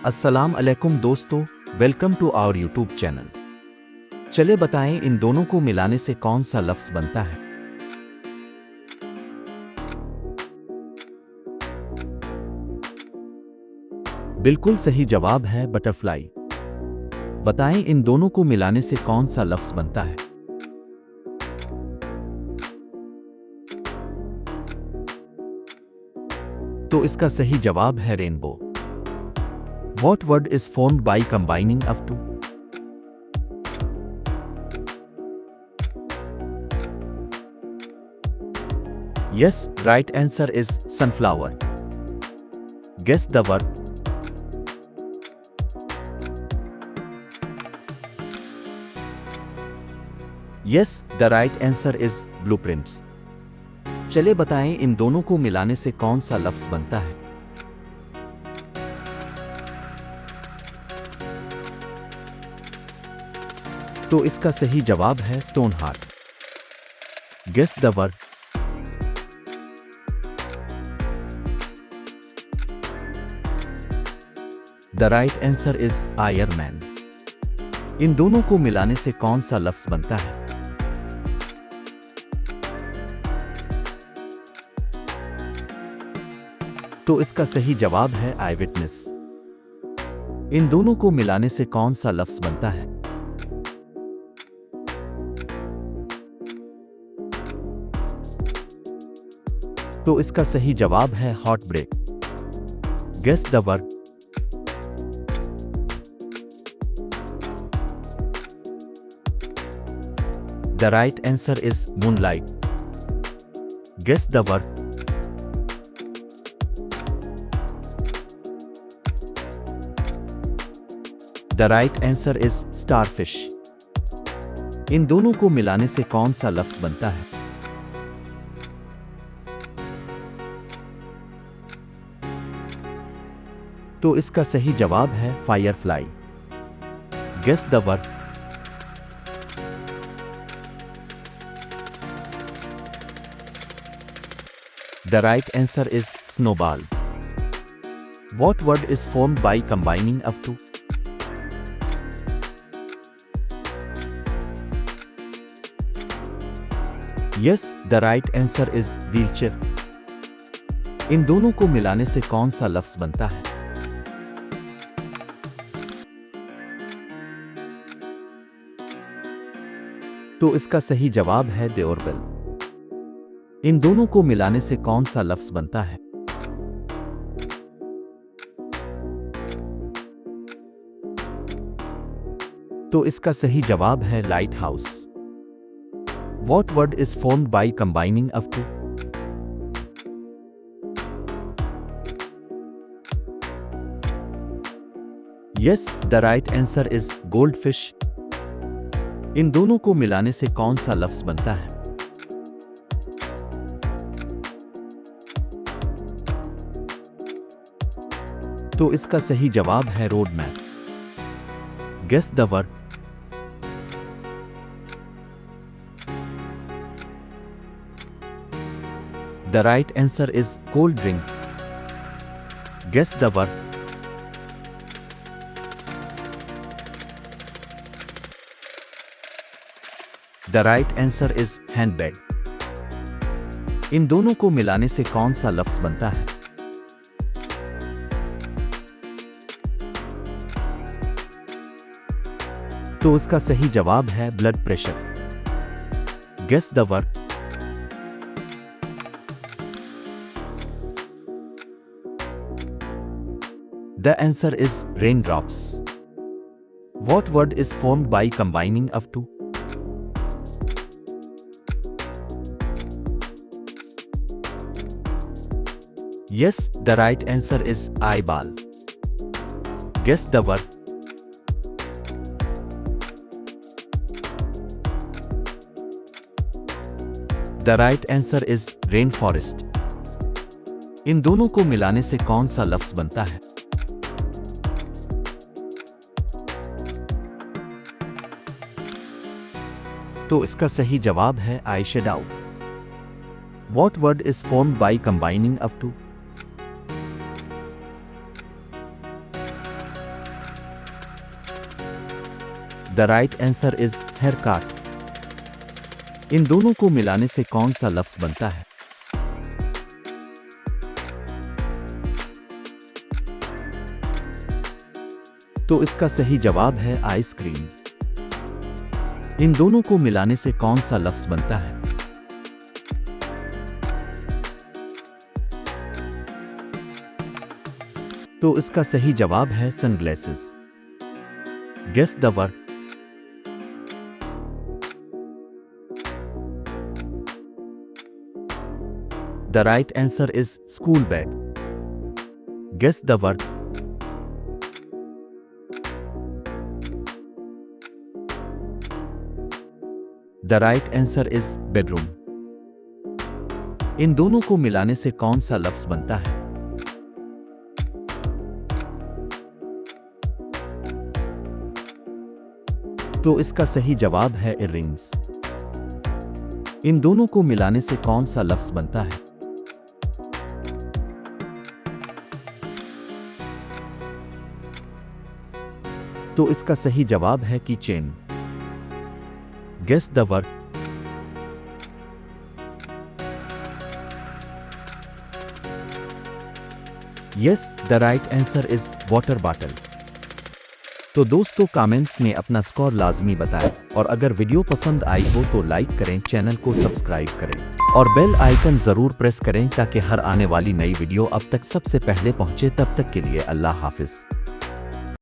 अस्सलाम अलैकुम दोस्तों, welcome to our YouTube channel. चले बताएं इन दोनों को मिलाने से कौन सा लफ्ज बनता है। बिल्कुल सही जवाब है बटरफ्लाई। बताएं इन दोनों को मिलाने से कौन सा लफ्ज बनता है। तो इसका सही जवाब है rainbow. What word is formed by combining of two? Yes, right answer is sunflower. Guess the word. Yes, the right answer is blueprints. चले बताएं इन दोनों को मिलाने से कौन सा लफ्ज बनता है। तो इसका सही जवाब है stone heart. Guess the word. The right answer is iron man. इन दोनों को मिलाने से कौन सा लफ्ज बनता है। तो इसका सही जवाब है आई विटनेस। इन दोनों को मिलाने से कौन सा लफ्ज बनता है। तो इसका सही जवाब है hot break. Guess the word. The right answer is moonlight. Guess the word. The right answer is starfish. इन दोनों को मिलाने से कौन सा लफ्ज बनता है। तो इसका सही जवाब है firefly. Guess the word. The right answer is snowball. What word is formed by combining of two? Yes, the right answer is wheelchair. इन दोनों को मिलाने से कौन सा लफ्ज बनता है। तो इसका सही जवाब है डोरबेल। इन दोनों को मिलाने से कौन सा लफ्ज बनता है। तो इसका सही जवाब है light house. What word is formed by combining of two? Yes, the right answer is goldfish. इन दोनों को मिलाने से कौन सा लफ्ज बनता है। तो इसका सही जवाब है road map. Guess the word. The right answer is cold drink. Guess the word. The right answer is handbag. इन दोनों को मिलाने से कौन सा लफ्ज बनता है। तो उसका सही जवाब है blood pressure. Guess the word. The answer is raindrops. What word is formed by combining of two? Yes, the right answer is eyeball. Guess the word. The right answer is rainforest. इन दोनों को मिलाने से कौन सा लफ्ज बनता है। तो इसका सही जवाब है eye shadow. What word is formed by combining of two? The right answer is haircut. इन दोनों को मिलाने से कौन सा लफ्ज बनता है? तो इसका सही जवाब है आइसक्रीम। इन दोनों को मिलाने से कौन सा लफ्ज बनता है? तो इसका सही जवाब है sunglasses. Guess the word. The right answer is school bag. Guess the word. The right answer is bedroom. इन दोनों को मिलाने से कौन सा लफ्ज बनता है? तो इसका सही जवाब है इयररिंग्स। इन दोनों को मिलाने से कौन सा लफ्ज बनता है? तो इसका सही जवाब है keychain. Guess the word. Yes, the right answer is water bottle. तो दोस्तों कमेंट्स में अपना स्कोर लाजमी बताएं और अगर वीडियो पसंद आई हो तो लाइक करें, चैनल को सब्सक्राइब करें और बेल आइकन जरूर प्रेस करें ताकि हर आने वाली नई वीडियो अब तक सबसे पहले पहुंचे। तब तक के लिए अल्लाह हाफिज।